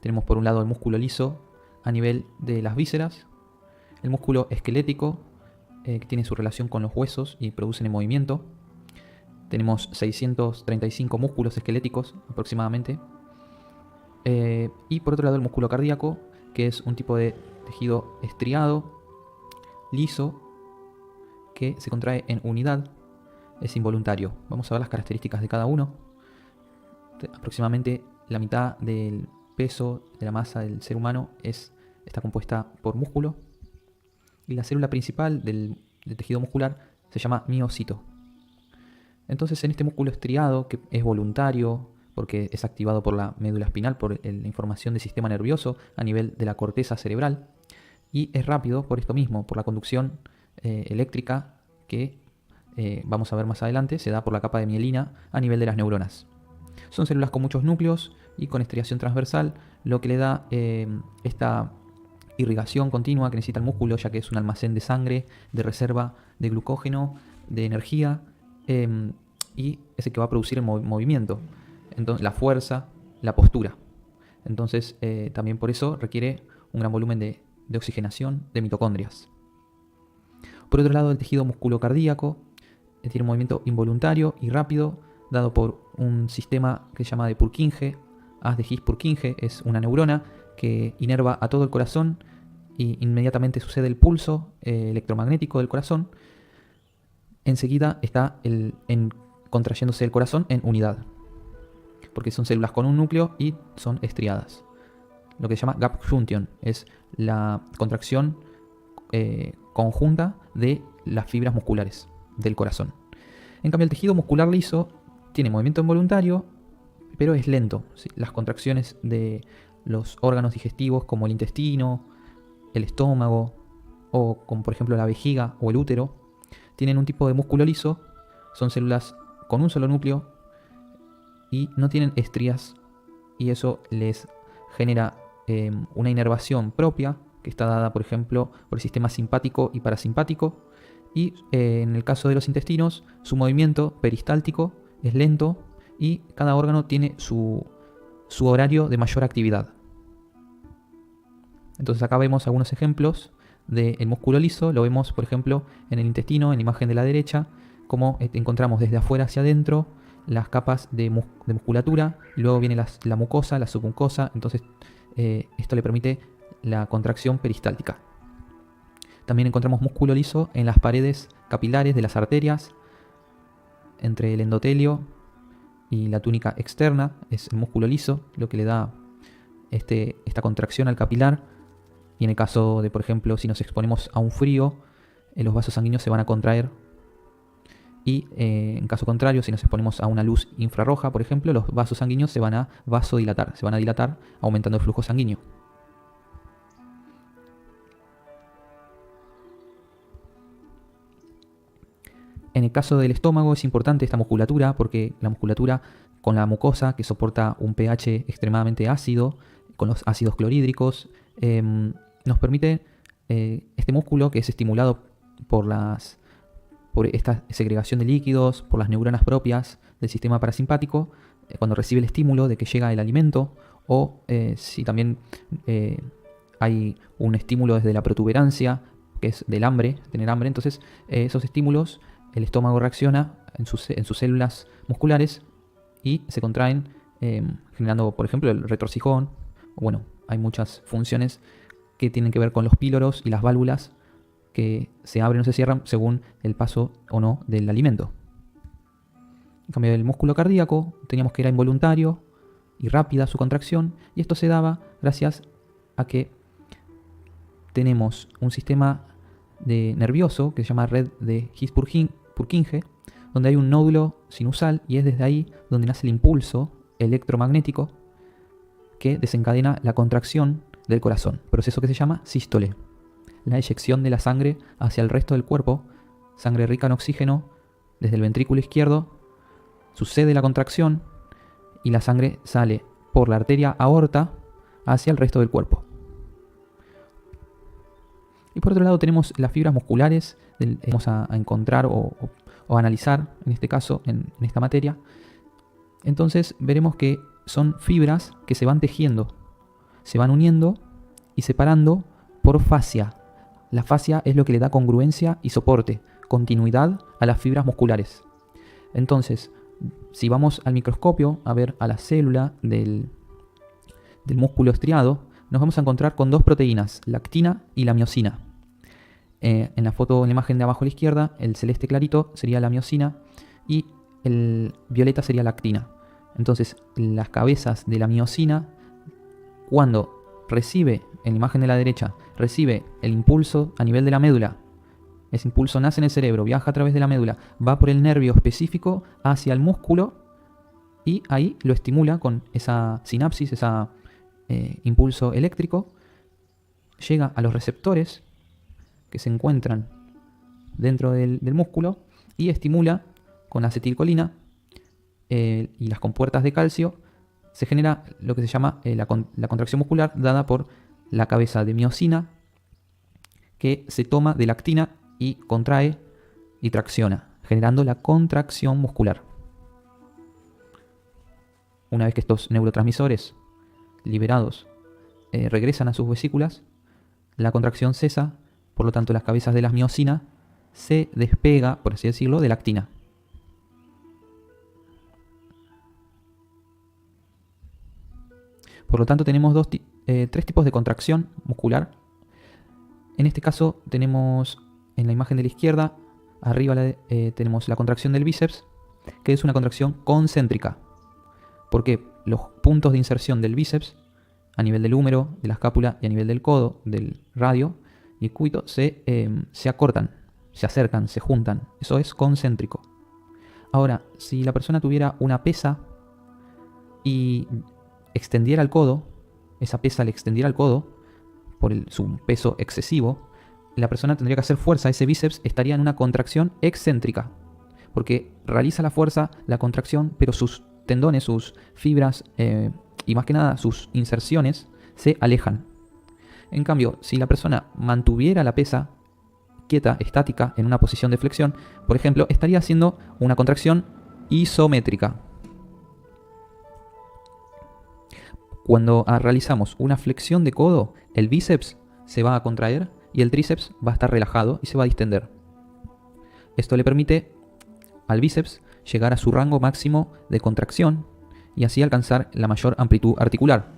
Tenemos por un lado el músculo liso a nivel de las vísceras, el músculo esquelético que tiene su relación con los huesos y producen el movimiento. Tenemos 635 músculos esqueléticos aproximadamente. Y por otro lado el músculo cardíaco, que es un tipo de tejido estriado, liso, que se contrae en unidad, es involuntario. Vamos a ver las características de cada uno. Aproximadamente la mitad del peso de la masa del ser humano está compuesta por músculo, y la célula principal del tejido muscular se llama miocito. Entonces, en este músculo estriado, que es voluntario porque es activado por la médula espinal, por la información del sistema nervioso a nivel de la corteza cerebral, y es rápido por esto mismo, por la conducción eléctrica que vamos a ver más adelante, se da por la capa de mielina a nivel de las neuronas. Son células con muchos núcleos y con estriación transversal, lo que le da esta irrigación continua que necesita el músculo, ya que es un almacén de sangre, de reserva de glucógeno, de energía, y es el que va a producir el movimiento, entonces la fuerza, la postura. Entonces también por eso requiere un gran volumen de oxigenación de mitocondrias. Por otro lado, el tejido musculocardíaco tiene un movimiento involuntario y rápido, dado por un sistema que se llama de Purkinje. Haz de His-Purkinje es una neurona que inerva a todo el corazón y inmediatamente sucede el pulso electromagnético del corazón. Enseguida está contrayéndose el corazón en unidad, porque son células con un núcleo y son estriadas. Lo que se llama gap junction es la contracción conjunta de las fibras musculares del corazón. En cambio, el tejido muscular liso tiene movimiento involuntario, pero es lento. ¿Sí? Las contracciones de los órganos digestivos, como el intestino, el estómago, o como por ejemplo la vejiga o el útero, tienen un tipo de músculo liso. Son células con un solo núcleo y no tienen estrías, y eso les genera una inervación propia que está dada, por ejemplo, por el sistema simpático y parasimpático. Y en el caso de los intestinos, su movimiento peristáltico es lento y cada órgano tiene su horario de mayor actividad. Entonces acá vemos algunos ejemplos del músculo liso. Lo vemos, por ejemplo, en el intestino, en la imagen de la derecha, como encontramos desde afuera hacia adentro las capas de musculatura, y luego viene la mucosa, la submucosa. Entonces esto le permite la contracción peristáltica. También encontramos músculo liso en las paredes capilares de las arterias, entre el endotelio y la túnica externa. Es el músculo liso lo que le da esta contracción al capilar. Y en el caso de, por ejemplo, si nos exponemos a un frío, los vasos sanguíneos se van a contraer. Y en caso contrario, si nos exponemos a una luz infrarroja, por ejemplo, los vasos sanguíneos se van a vasodilatar, se van a dilatar, aumentando el flujo sanguíneo. En el caso del estómago es importante esta musculatura, porque la musculatura con la mucosa, que soporta un pH extremadamente ácido, con los ácidos clorhídricos, nos permite este músculo, que es estimulado por esta segregación de líquidos, por las neuronas propias del sistema parasimpático, cuando recibe el estímulo de que llega el alimento, o si también hay un estímulo desde la protuberancia, que es del hambre, tener hambre. Entonces esos estímulos, el estómago reacciona en sus células musculares y se contraen, generando, por ejemplo, el retorcijón. Bueno, hay muchas funciones que tienen que ver con los píloros y las válvulas, que se abren o se cierran según el paso o no del alimento. En cambio, el músculo cardíaco teníamos que era involuntario y rápida su contracción, y esto se daba gracias a que tenemos un sistema nervioso que se llama red de His-Purkinje, donde hay un nódulo sinusal, y es desde ahí donde nace el impulso electromagnético que desencadena la contracción del corazón, proceso que se llama sístole, la eyección de la sangre hacia el resto del cuerpo, sangre rica en oxígeno desde el ventrículo izquierdo. Sucede la contracción y la sangre sale por la arteria aorta hacia el resto del cuerpo. Y por otro lado tenemos las fibras musculares, vamos a encontrar o analizar en este caso, en esta materia. Entonces veremos que son fibras que se van tejiendo se van uniendo y separando por fascia. La fascia es lo que le da congruencia y soporte, continuidad a las fibras musculares. Entonces, si vamos al microscopio a ver a la célula del músculo estriado, nos vamos a encontrar con dos proteínas, la actina y la miosina. En la foto, en la imagen de abajo a la izquierda, el celeste clarito sería la miosina y el violeta sería la actina. Entonces, las cabezas de la miosina, cuando recibe, en la imagen de la derecha, recibe el impulso a nivel de la médula, ese impulso nace en el cerebro, viaja a través de la médula, va por el nervio específico hacia el músculo y ahí lo estimula con esa sinapsis, ese impulso eléctrico, llega a los receptores que se encuentran dentro del músculo y estimula con la acetilcolina y las compuertas de calcio. Se genera lo que se llama la contracción muscular dada por la cabeza de miosina que se toma de la actina y contrae y tracciona, generando la contracción muscular. Una vez que estos neurotransmisores liberados regresan a sus vesículas, la contracción cesa, por lo tanto las cabezas de la miosina se despega, por así decirlo, de la actina. Por lo tanto tenemos tres tipos de contracción muscular. En este caso tenemos en la imagen de la izquierda, arriba tenemos la contracción del bíceps, que es una contracción concéntrica. Porque los puntos de inserción del bíceps, a nivel del húmero, de la escápula y a nivel del codo, del radio y el cúbito, se acortan, se acercan, se juntan. Eso es concéntrico. Ahora, si la persona tuviera una pesa y extendiera el codo, esa pesa le extendiera el codo por su peso excesivo, la persona tendría que hacer fuerza, ese bíceps estaría en una contracción excéntrica, porque realiza la fuerza, la contracción, pero sus tendones, sus fibras y más que nada sus inserciones se alejan. En cambio, si la persona mantuviera la pesa quieta, estática, en una posición de flexión, por ejemplo, estaría haciendo una contracción isométrica. Cuando realizamos una flexión de codo, el bíceps se va a contraer y el tríceps va a estar relajado y se va a distender. Esto le permite al bíceps llegar a su rango máximo de contracción y así alcanzar la mayor amplitud articular.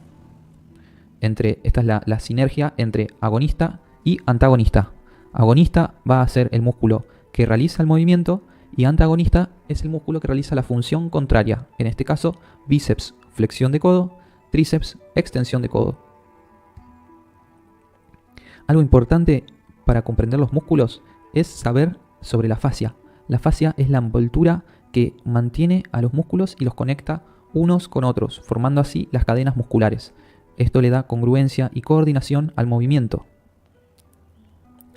Esta es la sinergia entre agonista y antagonista. Agonista va a ser el músculo que realiza el movimiento y antagonista es el músculo que realiza la función contraria. En este caso, bíceps, flexión de codo, tríceps, extensión de codo. Algo importante para comprender los músculos es saber sobre la fascia. La fascia es la envoltura que mantiene a los músculos y los conecta unos con otros, formando así las cadenas musculares. Esto le da congruencia y coordinación al movimiento.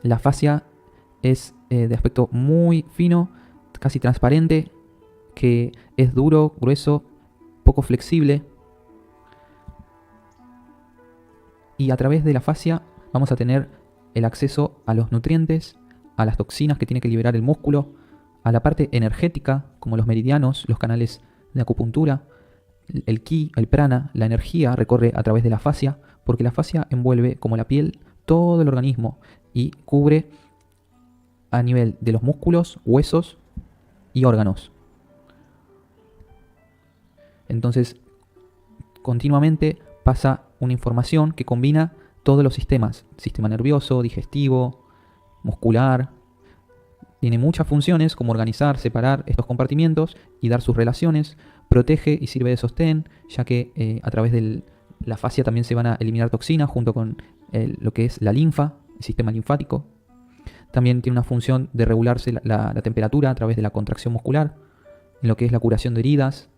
La fascia es de aspecto muy fino, casi transparente, que es duro, grueso, poco flexible. Y a través de la fascia vamos a tener el acceso a los nutrientes, a las toxinas que tiene que liberar el músculo, a la parte energética, como los meridianos, los canales de acupuntura, el ki, el prana, la energía recorre a través de la fascia, porque la fascia envuelve, como la piel, todo el organismo y cubre a nivel de los músculos, huesos y órganos. Entonces, continuamente pasa una información que combina todos los sistemas, sistema nervioso, digestivo, muscular. Tiene muchas funciones como organizar, separar estos compartimientos y dar sus relaciones. Protege y sirve de sostén, ya que a través de la fascia también se van a eliminar toxinas junto con lo que es la linfa, el sistema linfático. También tiene una función de regularse la temperatura a través de la contracción muscular, en lo que es la curación de heridas,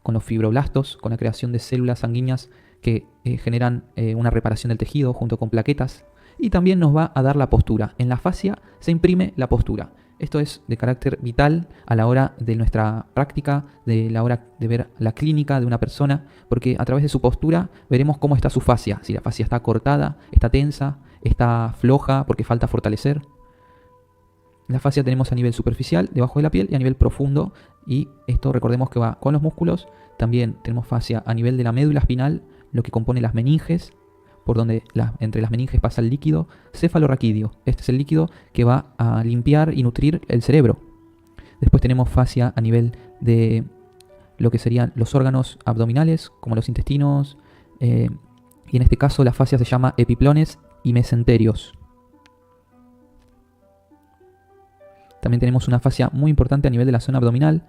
con los fibroblastos, con la creación de células sanguíneas que generan una reparación del tejido junto con plaquetas. Y también nos va a dar la postura. En la fascia se imprime la postura. Esto es de carácter vital a la hora de nuestra práctica, de la hora de ver la clínica de una persona, porque a través de su postura veremos cómo está su fascia. Si la fascia está cortada, está tensa, está floja porque falta fortalecer. La fascia tenemos a nivel superficial, debajo de la piel, y a nivel profundo. Y esto recordemos que va con los músculos. También tenemos fascia a nivel de la médula espinal, lo que compone las meninges, por donde entre las meninges pasa el líquido cefalorraquídeo. Este es el líquido que va a limpiar y nutrir el cerebro. Después tenemos fascia a nivel de lo que serían los órganos abdominales, como los intestinos, y en este caso la fascia se llama epiplones y mesenterios. También tenemos una fascia muy importante a nivel de la zona abdominal,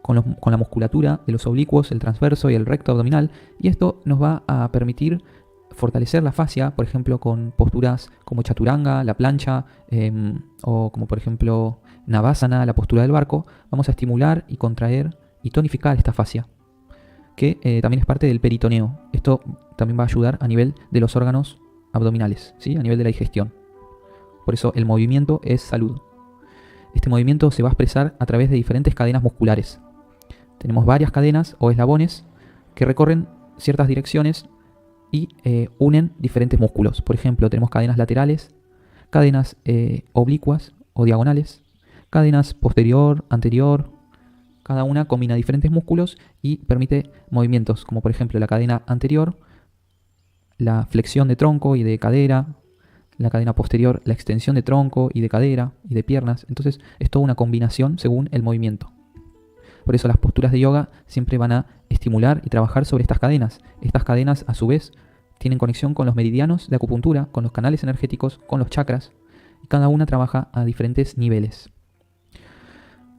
con la musculatura de los oblicuos, el transverso y el recto abdominal, y esto nos va a permitir fortalecer la fascia, por ejemplo, con posturas como chaturanga, la plancha, o como por ejemplo navasana, la postura del barco. Vamos a estimular y contraer y tonificar esta fascia, que también es parte del peritoneo. Esto también va a ayudar a nivel de los órganos abdominales, ¿sí? A nivel de la digestión. Por eso el movimiento es salud. Este movimiento se va a expresar a través de diferentes cadenas musculares. Tenemos varias cadenas o eslabones que recorren ciertas direcciones y unen diferentes músculos. Por ejemplo, tenemos cadenas laterales, cadenas oblicuas o diagonales, cadenas posterior, anterior. Cada una combina diferentes músculos y permite movimientos, como por ejemplo la cadena anterior, la flexión de tronco y de cadera, la cadena posterior, la extensión de tronco y de cadera y de piernas. Entonces es toda una combinación según el movimiento. Por eso las posturas de yoga siempre van a estimular y trabajar sobre estas cadenas. Estas cadenas, a su vez, tienen conexión con los meridianos de acupuntura, con los canales energéticos, con los chakras. Y cada una trabaja a diferentes niveles.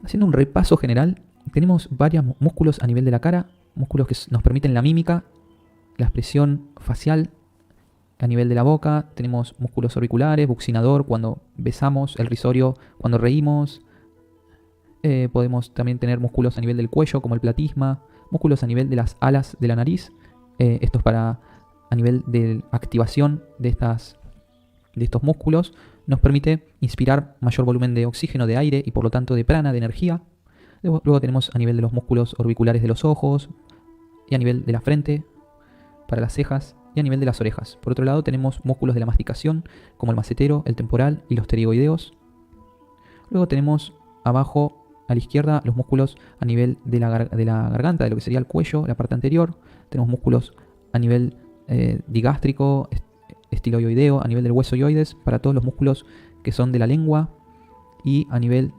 Haciendo un repaso general, tenemos varios músculos a nivel de la cara, músculos que nos permiten la mímica, la expresión facial. A nivel de la boca tenemos músculos auriculares, buccinador cuando besamos, el risorio cuando reímos. Podemos también tener músculos a nivel del cuello como el platisma, músculos a nivel de las alas de la nariz. Esto es para a nivel de activación de estos músculos. Nos permite inspirar mayor volumen de oxígeno, de aire y por lo tanto de prana, de energía. Luego tenemos a nivel de los músculos orbiculares de los ojos y a nivel de la frente para las cejas y a nivel de las orejas. Por otro lado tenemos músculos de la masticación como el macetero, el temporal y los pterigoideos. Luego tenemos abajo a la izquierda los músculos a nivel de la garganta, de lo que sería el cuello, la parte anterior. Tenemos músculos a nivel digástrico, estiloideo, a nivel del hueso ioides, para todos los músculos que son de la lengua. Y a nivel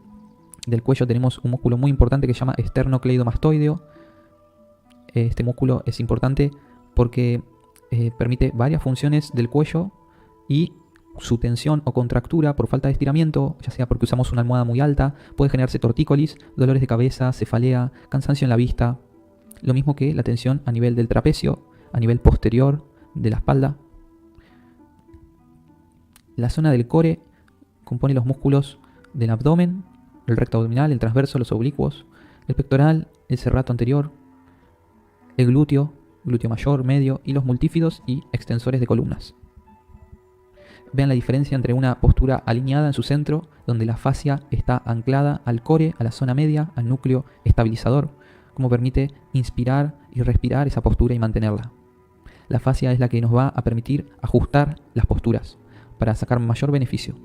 del cuello tenemos un músculo muy importante que se llama esternocleidomastoideo. Este músculo es importante porque permite varias funciones del cuello y su tensión o contractura por falta de estiramiento, ya sea porque usamos una almohada muy alta, puede generarse tortícolis, dolores de cabeza, cefalea, cansancio en la vista. Lo mismo que la tensión a nivel del trapecio, a nivel posterior de la espalda. La zona del core compone los músculos del abdomen, el recto abdominal, el transverso, los oblicuos, el pectoral, el serrato anterior, el glúteo mayor, medio y los multífidos y extensores de columnas. Vean la diferencia entre una postura alineada en su centro, donde la fascia está anclada al core, a la zona media, al núcleo estabilizador, como permite inspirar y respirar esa postura y mantenerla. La fascia es la que nos va a permitir ajustar las posturas para sacar mayor beneficio.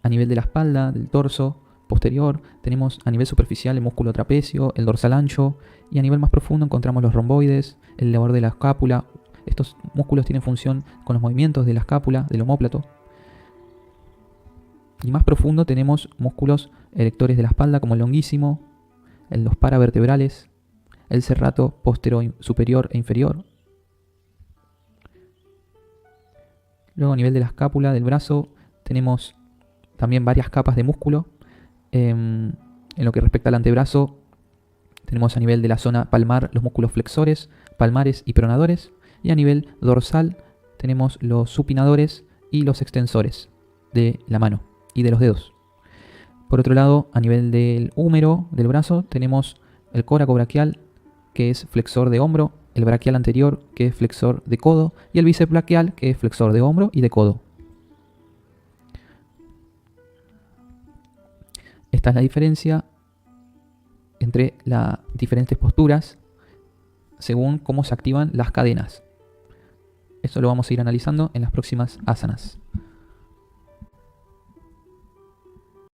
A nivel de la espalda, del torso posterior, tenemos a nivel superficial el músculo trapecio, el dorsal ancho, y a nivel más profundo encontramos los romboides, el elevador de la escápula. Estos músculos tienen función con los movimientos de la escápula, del omóplato. Y más profundo tenemos músculos erectores de la espalda como el longuísimo, los paravertebrales, el serrato posterior, superior e inferior. Luego a nivel de la escápula, del brazo, tenemos también varias capas de músculo. En lo que respecta al antebrazo, tenemos a nivel de la zona palmar los músculos flexores, palmares y pronadores. Y a nivel dorsal tenemos los supinadores y los extensores de la mano y de los dedos. Por otro lado, a nivel del húmero del brazo tenemos el coracobraquial, que es flexor de hombro, el braquial anterior, que es flexor de codo, y el bíceps braquial, que es flexor de hombro y de codo. Esta es la diferencia entre las diferentes posturas según cómo se activan las cadenas. Esto lo vamos a ir analizando en las próximas asanas.